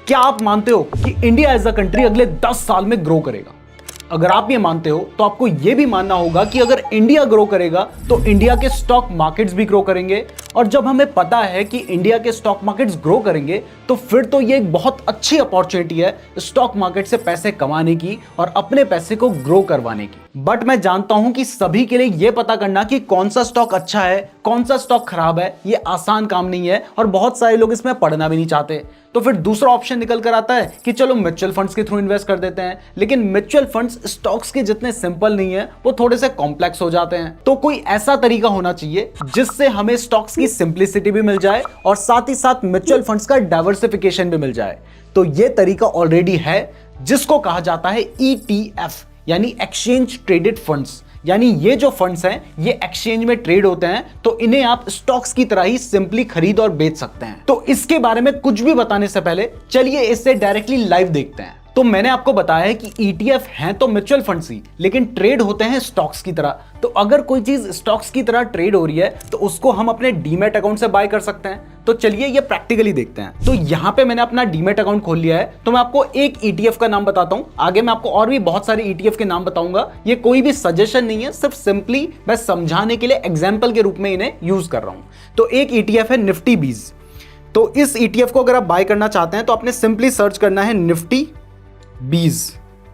क्या आप मानते हो कि इंडिया एज अ कंट्री अगले 10 साल में ग्रो करेगा? अगर आप ये मानते हो तो आपको ये भी मानना होगा कि अगर इंडिया ग्रो करेगा तो इंडिया के स्टॉक मार्केट्स भी ग्रो करेंगे। और जब हमें पता है कि इंडिया के स्टॉक मार्केट्स ग्रो करेंगे तो फिर तो ये एक बहुत अच्छी अपॉर्चुनिटी है स्टॉक मार्केट से पैसे कमाने की और अपने पैसे को ग्रो करवाने की। बट मैं जानता हूं कि सभी के लिए यह पता करना कि कौन सा स्टॉक अच्छा है, कौन सा स्टॉक खराब है, ये आसान काम नहीं है और बहुत सारे लोग इसमें पढ़ना भी नहीं चाहते। तो फिर दूसरा ऑप्शन निकल कर आता है कि चलो म्यूचुअल फंड्स के थ्रू इन्वेस्ट कर देते हैं। लेकिन म्यूचुअल फंड्स स्टॉक्स के जितने सिंपल नहीं है, वो थोड़े से कॉम्प्लेक्स हो जाते हैं। तो कोई ऐसा तरीका होना चाहिए जिससे हमें स्टॉक्स की सिंप्लिसिटी भी मिल जाए और साथ ही साथ म्यूचुअल फंड्स का डाइवर्सिफिकेशन भी मिल जाए। तो ये तरीका ऑलरेडी है जिसको कहा जाता है ETF यानी एक्सचेंज ट्रेडेड फंड्स। यानी ये जो फंड्स हैं ये एक्सचेंज में ट्रेड होते हैं, तो इन्हें आप स्टॉक्स की तरह ही सिंपली खरीद और बेच सकते हैं। तो इसके बारे में कुछ भी बताने से पहले चलिए इससे डायरेक्टली लाइव देखते हैं। तो मैंने आपको बताया है कि ETF हैं तो म्यूचुअल फंड्स ही, लेकिन ट्रेड होते हैं स्टॉक्स की तरह। तो अगर कोई चीज स्टॉक्स की तरह ट्रेड हो रही है तो उसको हम अपने डीमैट अकाउंट से बाय कर सकते हैं। तो चलिए ये प्रैक्टिकली देखते हैं। तो यहां पे मैंने अपना डीमैट अकाउंट खोल लिया है। तो मैं आपको एक ETF का नाम बताता हूं, आगे मैं आपको और भी बहुत सारे ETF के नाम बताऊंगा। ये कोई भी सजेशन नहीं है, सिर्फ सिंपली मैं समझाने के लिए एग्जाम्पल के रूप में इन्हें यूज कर रहा हूं। तो एक ETF है निफ्टी बीज। तो इस ETF को अगर आप बाय करना चाहते हैं तो आपने सिंपली सर्च करना है निफ्टी बीज।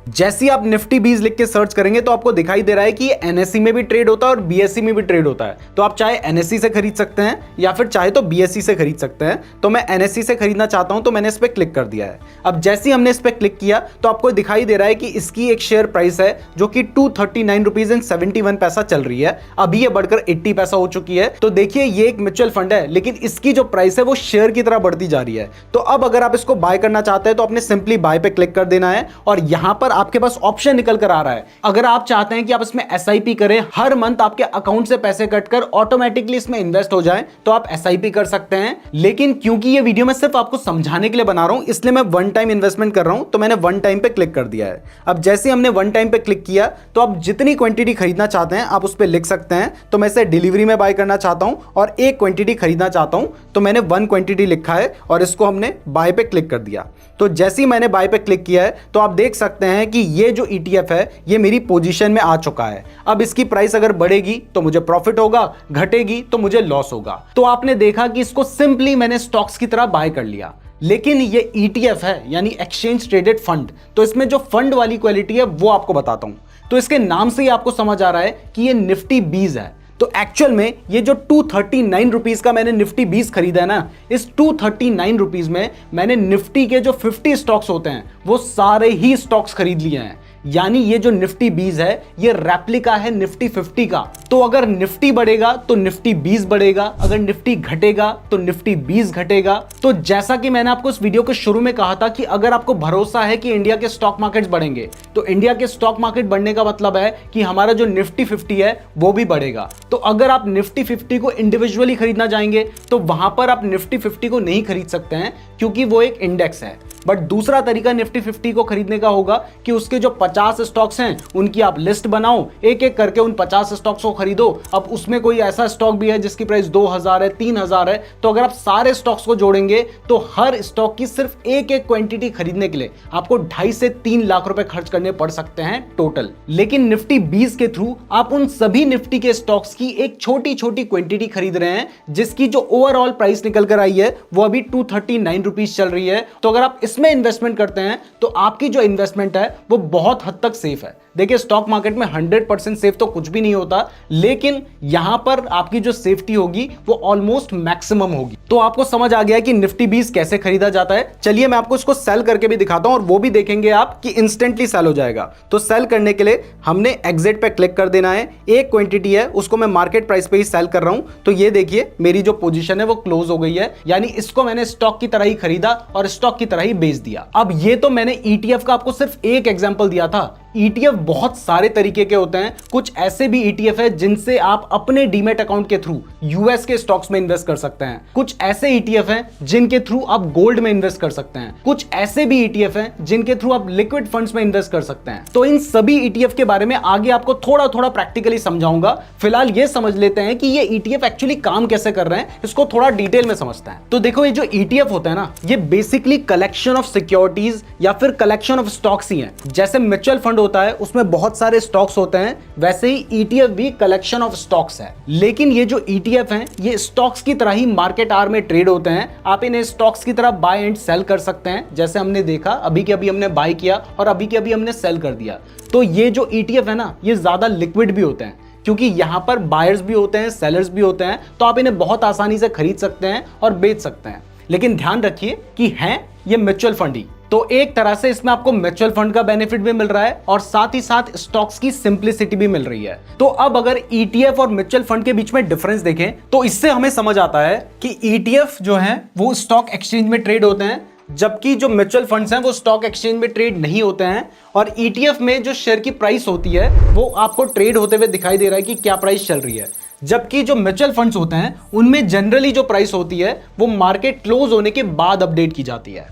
जैसे ही आप निफ्टी बीज लिख के सर्च करेंगे तो आपको दिखाई दे रहा है कि ये NSE में भी ट्रेड होता है और BSE में भी ट्रेड होता है। तो आप चाहे NSE से खरीद सकते हैं या फिर चाहे तो BSE से खरीद सकते हैं। तो मैं NSE से खरीदना चाहता हूं तो मैंने इस पर क्लिक कर दिया है। अब जैसे ही हमने इस पर क्लिक किया तो आपको दिखाई दे रहा है कि इसकी एक शेयर प्राइस है जो कि 239.71 चल रही है। अभी ये बढ़कर 80 पैसा हो चुकी है। तो देखिए ये एक म्यूचुअल फंड है, लेकिन इसकी जो प्राइस है वो शेयर की तरह बढ़ती जा रही है। तो अब अगर आप इसको बाय करना चाहते हैं तो आपने सिंपली बाय पे क्लिक कर देना है और यहां पर आपके पास ऑप्शन निकल कर आ रहा है। अगर आप चाहते हैं कि आप इसमें SIP करें, हर मंथ आपके अकाउंट से पैसे कटकर ऑटोमेटिकली इसमें इन्वेस्ट हो जाए, तो आप SIP कर सकते हैं। लेकिन क्योंकि ये वीडियो मैं सिर्फ आपको समझाने के लिए बना रहा हूं, इसलिए मैं वन टाइम इन्वेस्टमेंट कर रहा हूं। तो मैंने वन टाइम पे क्लिक कर दिया है। अब जैसे हमने वन टाइम पे क्लिक किया तो आप जितनी क्वांटिटी खरीदना चाहते हैं आप उस पर लिख सकते हैं। तो मैं इसे डिलीवरी में बाय करना चाहता हूं और एक क्वांटिटी खरीदना चाहता हूं, तो मैंने 1 क्वांटिटी लिखा है और इसको हमने बाय पे क्लिक कर दिया। तो जैसे ही मैंने बाय पे क्लिक किया है तो आप देख सकते हैं कि ये जो ETF है ये मेरी पोजीशन में आ चुका है। अब इसकी प्राइस अगर बढ़ेगी तो मुझे प्रॉफिट होगा, घटेगी तो मुझे लॉस होगा। तो आपने देखा कि इसको सिंपली मैंने स्टॉक्स की तरह बाय कर लिया। लेकिन ये ETF है यानी एक्सचेंज ट्रेडेड फंड, तो इसमें जो फंड वाली क्वालिटी है वो आपको बताता हूं। तो इसके नाम से ही आपको समझ आ रहा है कि ये निफ्टी बीज है। तो एक्चुअल में ये जो 239 रुपीज का मैंने निफ्टी बीज खरीदा है ना, इस 239 रुपीज में मैंने निफ्टी के जो 50 स्टॉक्स होते हैं वो सारे ही स्टॉक्स खरीद लिए हैं। यानी ये जो निफ्टी बीज है ये रेप्लिका है निफ्टी 50 का। तो अगर निफ्टी बढ़ेगा तो निफ्टी बीज बढ़ेगा, अगर निफ्टी घटेगा तो निफ्टी बीज घटेगा। तो जैसा कि मैंने आपको इस वीडियो के शुरू में कहा था कि अगर आपको भरोसा है कि इंडिया के स्टॉक मार्केट्स बढ़ेंगे, तो इंडिया के स्टॉक मार्केट बढ़ने का मतलब है कि हमारा जो निफ्टी 50 है वो भी बढ़ेगा। तो अगर आप निफ्टी 50 को इंडिविजुअली खरीदना चाहेंगे तो वहां पर आप निफ्टी 50 को नहीं खरीद सकते हैं, क्योंकि वो एक इंडेक्स है। बट दूसरा तरीका निफ्टी 50 को खरीदने का होगा कि उसके जो 50 स्टॉक्स हैं उनकी आप लिस्ट बनाओ, एक एक करके उन 50 स्टॉक्स को खरीदो। अब उसमें कोई ऐसा स्टॉक भी है जिसकी प्राइस 2000 है, 3000 है, तो अगर आप सारे स्टॉक्स को जोड़ेंगे तो हर स्टॉक की सिर्फ एक एक क्वांटिटी खरीदने के लिए आपको 2.5 से 3 लाख रुपए खर्च करने पड़ सकते हैं टोटल। लेकिन निफ्टी 20 के थ्रू आप उन सभी निफ्टी के स्टॉक्स की एक छोटी छोटी क्वांटिटी खरीद रहे हैं, जिसकी जो ओवरऑल प्राइस निकल कर आई है वो अभी 239 रुपीज चल रही है। तो अगर आप इसमें इन्वेस्टमेंट करते हैं तो आपकी जो इन्वेस्टमेंट है वो बहुत हद तक सेफ है। देखिए स्टॉक मार्केट में 100% सेफ तो कुछ भी नहीं होता, लेकिन यहां पर आपकी जो सेफ्टी होगी वो ऑलमोस्ट मैक्सिमम होगी। तो आपको समझ आ गया कि निफ्टी 20 कैसे खरीदा जाता है। चलिए मैं आपको इसको सेल करके भी दिखाता हूं और वो भी देखेंगे आप कि इंस्टेंटली सेल हो जाएगा। तो सेल करने के लिए हमने एग्जिट पे क्लिक कर देना है। एक क्वांटिटी है उसको मैं मार्केट प्राइस पे ही सेल कर रहा हूं। तो ये देखिए मेरी जो पोजीशन है वो क्लोज हो गई है, यानी इसको मैंने स्टॉक की तरह ही खरीदा और स्टॉक की तरह ही बेच दिया। अब ये तो मैंने ETF का आपको सिर्फ एक एग्जांपल दिया था, ETF बहुत सारे तरीके के होते हैं। कुछ ऐसे भी ETF है जिनसे आप अपने डीमैट अकाउंट के थ्रू यूएस के स्टॉक्स में इन्वेस्ट कर सकते हैं। कुछ ऐसे ETF हैं जिनके थ्रू आप गोल्ड में इन्वेस्ट कर सकते हैं। कुछ ऐसे भी ETF हैं जिनके थ्रू आप लिक्विड फंड्स में इन्वेस्ट कर सकते हैं। तो इन सभी ETF के बारे में आगे आपको थोड़ा थोड़ा प्रैक्टिकली समझाऊंगा। फिलहाल ये समझ लेते हैं कि ये ETF एक्चुअली काम कैसे कर रहे हैं, इसको थोड़ा डिटेल में समझते हैं। तो देखो, ये जो ETF होता है ना, ये बेसिकली कलेक्शन ऑफ सिक्योरिटीज या फिर कलेक्शन ऑफ स्टॉक्स ही हैं। जैसे म्यूचुअल फंड होता है, उसमें बहुत सारे स्टॉक्स होते हैं, वैसे ही ETF भी कलेक्शन ऑफ स्टॉक्स है। लेकिन ये जो ETF हैं, ये स्टॉक्स की तरह ही मार्केट आवर में ट्रेड होते हैं। आप इन्हें स्टॉक्स की तरह बाय एंड सेल कर सकते हैं। जैसे हमने देखा, अभी के अभी हमने बाय किया और अभी के अभी हमने सेल कर दिया। तो ये जो ETF है ना, ये ज्यादा लिक्विड भी होते हैं, क्योंकि यहां पर बायर्स भी होते हैं, सेलर्स भी होते हैं। तो आप इन्हें बहुत आसानी से खरीद सकते हैं और बेच सकते हैं। लेकिन ध्यान रखिए कि हैं ये म्यूचुअल फंड ही। तो एक तरह से इसमें आपको म्यूचुअल फंड का बेनिफिट भी मिल रहा है और साथ ही साथ स्टॉक्स की सिंप्लिसिटी भी मिल रही है। तो अब अगर ETF और म्यूचुअल फंड के बीच में डिफरेंस देखें तो इससे हमें समझ आता है कि ETF जो है वो स्टॉक एक्सचेंज में ट्रेड होते हैं, जबकि जो म्यूचुअल फंड्स हैं वो स्टॉक एक्सचेंज में ट्रेड नहीं होते हैं। और ETF में जो शेयर की प्राइस होती है वो आपको ट्रेड होते हुए दिखाई दे रहा है कि क्या प्राइस चल रही है। जबकि जो म्यूचुअल फंड्स होते हैं उनमें जनरली जो प्राइस होती है वो मार्केट क्लोज होने के बाद अपडेट की जाती है।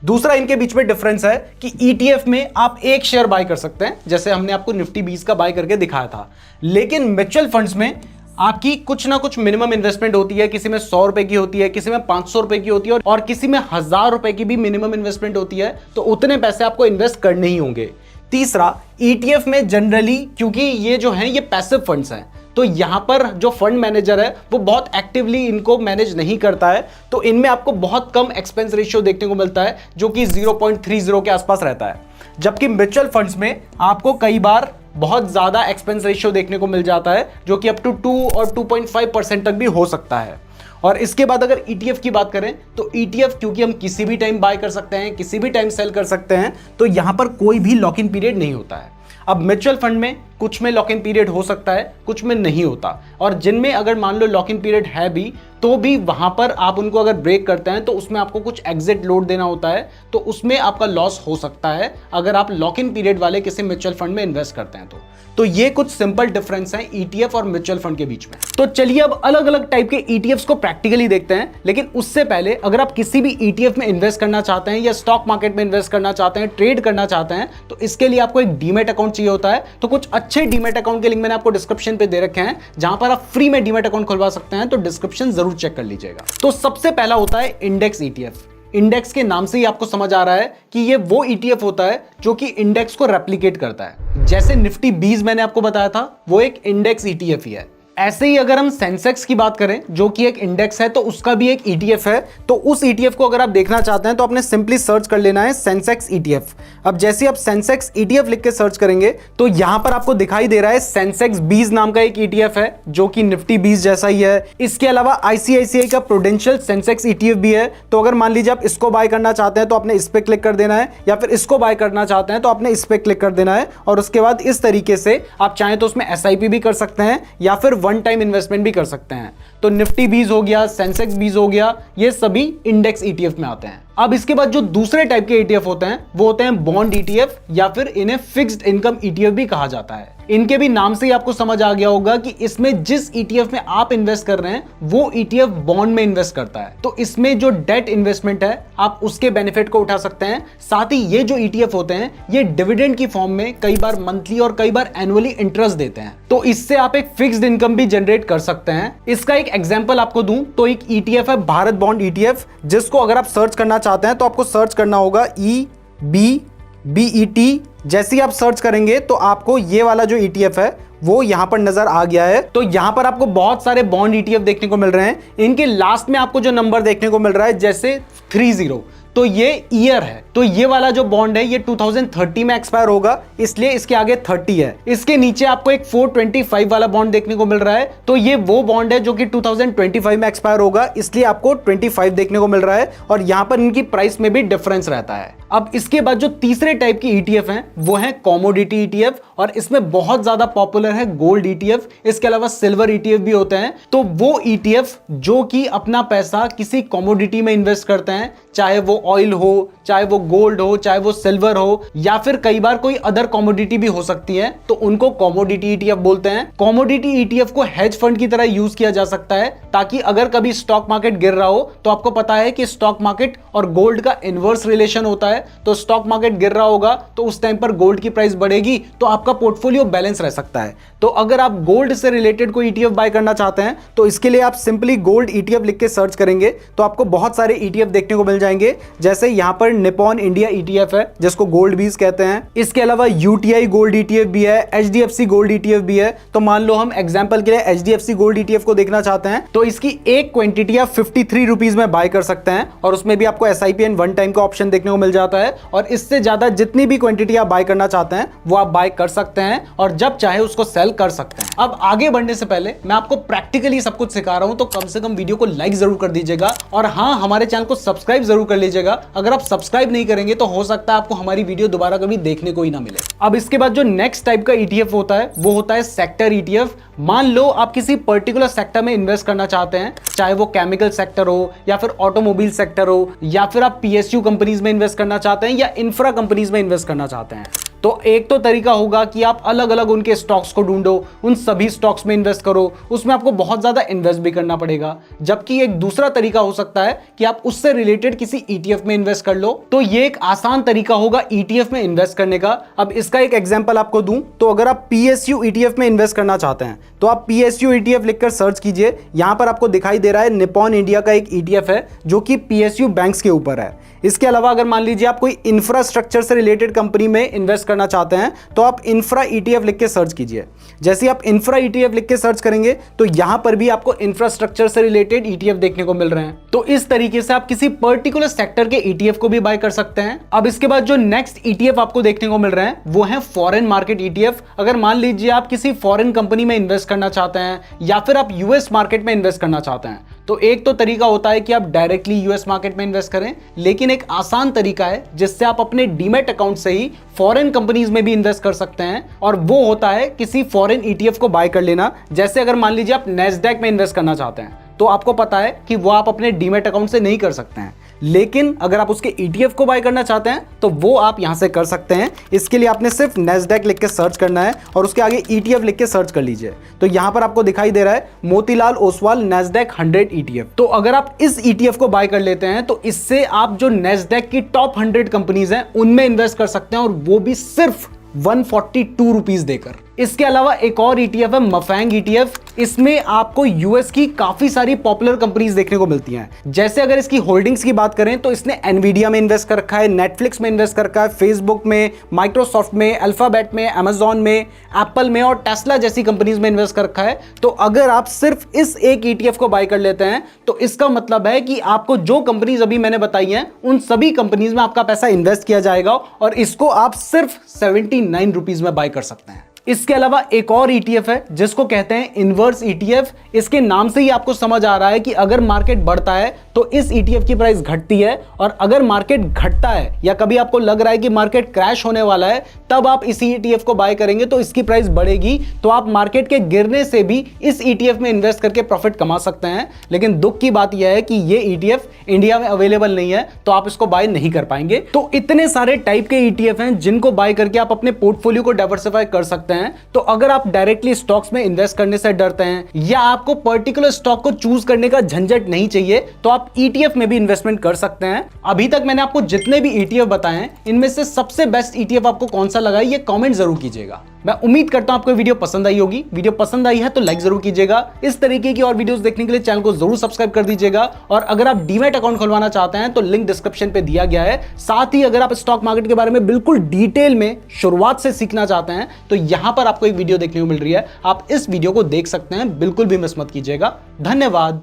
दूसरा इनके बीच में डिफरेंस है कि ETF में आप एक शेयर बाय कर सकते हैं, जैसे हमने आपको निफ्टी 20 का बाय करके दिखाया था। लेकिन म्यूचुअल फंड्स में आपकी कुछ ना कुछ मिनिमम इन्वेस्टमेंट होती है। किसी में 100 रुपए की होती है, किसी में 500 रुपए की होती है और किसी में 1000 रुपए की भी मिनिमम इन्वेस्टमेंट होती है। तो उतने पैसे आपको इन्वेस्ट करने ही होंगे। तीसरा, ETF में जनरली, क्योंकि ये जो है ये पैसिव फंड्स हैं, तो यहां पर जो फंड मैनेजर है वो बहुत एक्टिवली इनको मैनेज नहीं करता है। तो इनमें आपको बहुत कम एक्सपेंस रेशियो देखने को मिलता है, जो कि 0.30 के आसपास रहता है। जबकि म्यूचुअल फंड्स में आपको कई बार बहुत ज्यादा एक्सपेंस रेशियो देखने को मिल जाता है, जो कि अप टू 2 और 2.5% तक भी हो सकता है। और इसके बाद अगर ETF की बात करें तो ETF, क्योंकि हम किसी भी टाइम बाय कर सकते हैं, किसी भी टाइम सेल कर सकते हैं, तो यहां पर कोई भी लॉक इन पीरियड नहीं होता है। अब म्यूचुअल फंड में कुछ में लॉक इन पीरियड हो सकता है, कुछ में नहीं होता। और जिनमें अगर मान लो लॉक इन पीरियड है भी, तो भी वहां पर आप उनको अगर ब्रेक करते हैं तो उसमें आपको कुछ एग्जिट लोड देना होता है, तो उसमें आपका लॉस हो सकता है अगर आप लॉक इन पीरियड वाले किसी म्यूचुअल फंड में इन्वेस्ट करते हैं। तो ये कुछ सिंपल डिफरेंस हैं ETF और म्यूचुअल फंड के बीच में। तो चलिए अब अलग अलग टाइप के ETFs को प्रैक्टिकली देखते हैं। लेकिन उससे पहले, अगर आप किसी भी ETF में इन्वेस्ट करना चाहते हैं या स्टॉक मार्केट में इन्वेस्ट करना चाहते हैं, ट्रेड करना चाहते हैं, तो इसके लिए आपको एक डीमैट अकाउंट चाहिए होता है। तो कुछ अच्छे डीमैट अकाउंट के लिंक मैंने आपको डिस्क्रिप्शन पे दे रखे हैं, जहां पर आप फ्री में डीमैट अकाउंट खुलवा सकते हैं। तो डिस्क्रिप्शन जरूर चेक कर लीजिएगा। तो सबसे पहला होता है इंडेक्स ETF। इंडेक्स के नाम से ही आपको समझ आ रहा है कि ये वो ETF होता है जो कि इंडेक्स को रेप्लिकेट करता है। जैसे निफ्टी 20 मैंने आपको बताया था, वो एक इंडेक्स ETF ही है। ऐसे ही अगर हम सेंसेक्स की बात करें, जो कि एक इंडेक्स है, तो उसका भी एक ETF है। तो उस ETF को अगर आप देखना चाहते हैं तो आपने सिंपली सर्च कर लेना है सेंसेक्स ETF। अब जैसे आप सेंसेक्स ETF लिख के सर्च करेंगे तो यहां पर आपको दिखाई दे रहा है सेंसेक्स 20 नाम का एक ETF है, जो कि निफ्टी 20 जैसा ही है। इसके अलावा ICICI का प्रूडेंशियल सेंसेक्स ETF भी है। तो अगर मान लीजिए आप इसको बाय करना चाहते हैं तो आपने इस पर क्लिक कर देना है, या फिर इसको बाय करना चाहते हैं तो आपने इस पर क्लिक कर देना है। और उसके बाद इस तरीके से आप चाहें तो उसमें SIP भी कर सकते हैं या फिर वन टाइम इन्वेस्टमेंट भी कर सकते हैं। तो निफ्टी 20 हो गया, सेंसेक्स 20 हो गया, ये सभी इंडेक्स ETF में आते हैं। अब इसके बाद जो दूसरे टाइप के ETF होते हैं वो होते हैं बॉन्ड ETF, या फिर इन्हें फिक्स्ड इनकम ETF भी कहा जाता है। इनके भी नाम से ही आपको समझ आ गया होगा कि इसमें जिस ETF में आप इन्वेस्ट कर रहे हैं वो ETF बॉन्ड में इन्वेस्ट करता है। तो इसमें जो डेट इन्वेस्टमेंट है आप उसके बेनिफिट को उठा सकते हैं। साथ ही ये जो ETF होते हैं ये डिविडेंड की फॉर्म में कई बार मंथली और कई बार एनुअली इंटरेस्ट देते हैं। तो इससे आप एक फिक्स्ड इनकम भी जनरेट कर सकते हैं। इसका एक एग्जांपल आपको दूं तो एक ETF है भारत बॉन्ड ETF, जिसको अगर आप सर्च करना चाहते हैं तो आपको सर्च करना होगा EBBET। जैसे ही आप सर्च करेंगे तो आपको ये वाला जो ETF है वो यहां पर नजर आ गया है। तो यहां पर आपको बहुत सारे बॉन्ड ETF देखने को मिल रहे हैं। इनके लास्ट में आपको जो नंबर देखने को मिल रहा है जैसे 30, तो ये ईयर है। तो ये वाला जो बॉन्ड है ये 2030 में एक्सपायर होगा, इसलिए इसके आगे 30 है। इसके नीचे आपको एक 425 वाला बॉन्ड देखने को मिल रहा है, तो ये वो बॉन्ड है जो कि 2025 में एक्सपायर होगा, इसलिए आपको 25 देखने को मिल रहा है। और यहां पर इनकी प्राइस में भी डिफरेंस रहता है। अब इसके बाद जो तीसरे टाइप की ETF हैं वो है कमोडिटी ETF, और इसमें बहुत ज्यादा पॉपुलर है गोल्ड ETF। इसके अलावा सिल्वर ETF भी होते हैं। तो वो ETF जो कि अपना पैसा किसी कमोडिटी में इन्वेस्ट करते हैं, चाहे वो ऑयल हो, चाहे वो गोल्ड हो, चाहे वो सिल्वर हो, या फिर कई बार कोई अदर कमोडिटी भी हो सकती है, तो उनको कमोडिटी ईटीएफ बोलते हैं। कमोडिटी ईटीएफ को हेज फंड की तरह यूज किया जा सकता है, ताकि अगर कभी स्टॉक मार्केट गिर रहा हो तो आपको पता है कि स्टॉक मार्केट और गोल्ड का इनवर्स रिलेशन होता है। तो स्टॉक मार्केट गिर रहा होगा तो उस टाइम पर गोल्ड की प्राइस बढ़ेगी, तो आपका पोर्टफोलियो बैलेंस रह सकता है। तो अगर आप गोल्ड से रिलेटेड कोई ईटीएफ बाय करना चाहते हैं तो इसके लिए आप सिंपली गोल्ड ईटीएफ लिख के सर्च करेंगे तो आपको बहुत सारे ईटीएफ देखने को मिल जाएंगे। जैसे यहां पर निपॉन इंडिया ईटीएफ है, जिसको गोल्ड बीज कहते हैं। इसके अलावा यूटीआई गोल्ड ईटीएफ भी है, एचडीएफसी गोल्ड ईटीएफ भी है। तो मान लो हम एग्जांपल के लिए एचडीएफसी गोल्ड ईटीएफ को देखना चाहते हैं, तो इसकी एक क्वांटिटी आप 53 रुपीज में बाय कर सकते हैं, और उसमें भी आपको एसआईपी एंड वन टाइम का ऑप्शन देखने को मिल जाता है। और इससे ज्यादा जितनी भी क्वांटिटी आप बाय करना चाहते हैं वो आप बाय कर सकते हैं, और जब चाहे उसको सेल कर सकते हैं। अब आगे बढ़ने से पहले मैं आपको प्रैक्टिकली सब कुछ सिखा रहा हूं, तो कम से कम वीडियो को लाइक जरूर कर दीजिएगा, और हाँ, हमारे चैनल को सब्सक्राइब जरूर कर लीजिएगा। अगर आप सब्सक्राइब नहीं करेंगे तो हो सकता है आपको हमारी वीडियो दोबारा कभी देखने को ही ना मिले। अब इसके बाद जो नेक्स्ट टाइप का ईटीएफ होता है वो होता है सेक्टर ईटीएफ। मान लो आप किसी पर्टिकुलर सेक्टर में इन्वेस्ट करना चाहते हैं, चाहे वो केमिकल सेक्टर हो, या फिर ऑटोमोबाइल सेक्टर हो, या फिर आप पीएसयू कंपनीज में इन्वेस्ट करना चाहते हैं, या इंफ्रा कंपनीज में इन्वेस्ट करना चाहते हैं। तो एक तो तरीका होगा कि आप अलग अलग उनके स्टॉक्स को ढूंढो, उन सभी स्टॉक्स में इन्वेस्ट करो, उसमें आपको बहुत ज्यादा इन्वेस्ट भी करना पड़ेगा। जबकि एक दूसरा तरीका हो सकता है कि आप उससे रिलेटेड किसी ईटीएफ में इन्वेस्ट कर लो। तो ये एक आसान तरीका होगा ईटीएफ में इन्वेस्ट करने का। अब इसका एक एग्जांपल आपको दूं, तो अगर आप पीएसयू ईटीएफ में इन्वेस्ट करना चाहते हैं तो आप पीएसयू ईटीएफ लिखकर सर्च कीजिए। यहां पर आपको दिखाई दे रहा है निपॉन इंडिया का एक ईटीएफ है जो कि पीएसयू बैंक्स के ऊपर है। इसके अलावा अगर मान लीजिए आप कोई इंफ्रास्ट्रक्चर से रिलेटेड कंपनी में इन्वेस्ट करना चाहते हैं तो आप इंफ्रा ईटीएफ लिख के सर्च कीजिए। जैसे ही आप इंफ्रा ईटीएफ लिख के सर्च करेंगे तो यहां पर भी आपको इंफ्रास्ट्रक्चर से रिलेटेड ईटीएफ देखने को मिल रहे हैं। तो इस तरीके से आप किसी पर्टिकुलर सेक्टर के ईटीएफ को भी बाय कर सकते हैं। अब इसके बाद जो नेक्स्ट ईटीएफ आपको देखने को मिल रहे हैं वो है फॉरेन मार्केट ईटीएफ। अगर मान लीजिए आप किसी फॉरेन कंपनी में इन्वेस्ट करना चाहते हैं, या फिर आप यूएस मार्केट में इन्वेस्ट करना चाहते हैं, तो एक तो तरीका होता है कि आप डायरेक्टली यूएस मार्केट में इन्वेस्ट करें, लेकिन एक आसान तरीका है जिससे आप अपने डीमैट अकाउंट से ही फॉरेन कंपनीज में भी इन्वेस्ट कर सकते हैं, और वो होता है किसी फॉरेन ईटीएफ को बाय कर लेना। जैसे अगर मान लीजिए आप नैस्डैक में इन्वेस्ट करना चाहते हैं, तो आपको पता है कि वो आप अपने डीमैट अकाउंट से नहीं कर सकते हैं, लेकिन अगर आप उसके ईटीएफ को बाय करना चाहते हैं तो वो आप यहां से कर सकते हैं। इसके लिए आपने सिर्फ नैस्डैक लिख के सर्च करना है और उसके आगे ईटीएफ लिख के सर्च कर लीजिए। तो यहां पर आपको दिखाई दे रहा है मोतीलाल ओसवाल नैस्डैक 100 ईटीएफ। तो अगर आप इस ईटीएफ को बाय कर लेते हैं तो इससे आप जो नैस्डैक की टॉप 100 कंपनीज हैं उनमें इन्वेस्ट कर सकते हैं, और वो भी सिर्फ 142 रुपीज देकर। इसके अलावा एक और ईटीएफ है मफैंग ईटीएफ। इसमें आपको यूएस की काफी सारी पॉपुलर कंपनीज देखने को मिलती हैं। जैसे अगर इसकी होल्डिंग्स की बात करें तो इसने एनवीडिया में इन्वेस्ट कर रखा है, नेटफ्लिक्स में इन्वेस्ट कर रखा है, फेसबुक में, माइक्रोसॉफ्ट में, अल्फाबेट में, अमेजॉन में, एप्पल में और टेस्ला जैसी कंपनीज में इन्वेस्ट कर रखा है। तो अगर आप सिर्फ इस एक ईटीएफ को बाय कर लेते हैं तो इसका मतलब है कि आपको जो कंपनीज अभी मैंने बताई हैं उन सभी कंपनीज में आपका पैसा इन्वेस्ट किया जाएगा, और इसको आप सिर्फ 79 रुपीज में बाय कर सकते हैं। इसके अलावा एक और ईटीएफ है जिसको कहते हैं इनवर्स ईटीएफ। इसके नाम से ही आपको समझ आ रहा है कि अगर मार्केट बढ़ता है तो इस ईटीएफ की प्राइस घटती है, और अगर मार्केट घटता है या कभी आपको लग रहा है कि मार्केट क्रैश होने वाला है, तब आप इस ईटीएफ को बाय करेंगे तो इसकी प्राइस बढ़ेगी। तो आप मार्केट के गिरने से भी इस ईटीएफ में इन्वेस्ट करके प्रॉफिट कमा सकते हैं। लेकिन दुख की बात यह है कि ये ईटीएफ इंडिया में अवेलेबल नहीं है, तो आप इसको बाय नहीं कर पाएंगे। तो इतने सारे टाइप के ईटीएफ हैं जिनको बाय करके आप अपने पोर्टफोलियो को डाइवर्सिफाई कर सकते हैं। तो अगर आप डायरेक्टली स्टॉक्स में इन्वेस्ट करने से डरते हैं, या आपको पर्टिकुलर स्टॉक को चूज करने का झंझट नहीं चाहिए, तो आप ईटीएफ में भी इन्वेस्टमेंट कर सकते हैं। अभी तक मैंने आपको जितने भी ईटीएफ बताए हैं, इनमें से सबसे बेस्ट ईटीएफ आपको कौन सा लगा ये कमेंट जरूर कीजिएगा। मैं उम्मीद करता हूं आपको वीडियो पसंद आई होगी। वीडियो पसंद आई है तो लाइक जरूर कीजिएगा। इस तरीके की और वीडियोस देखने के लिए चैनल को जरूर सब्सक्राइब कर दीजिएगा। और अगर आप डीमैट अकाउंट खुलवाना चाहते हैं तो लिंक डिस्क्रिप्शन पे दिया गया है। साथ ही अगर आप स्टॉक मार्केट के बारे में बिल्कुल डिटेल में शुरुआत से सीखना चाहते हैं तो यहां पर आपको एक वीडियो देखने को मिल रही है, आप इस वीडियो को देख सकते हैं, बिल्कुल भी मिस मत कीजिएगा। धन्यवाद।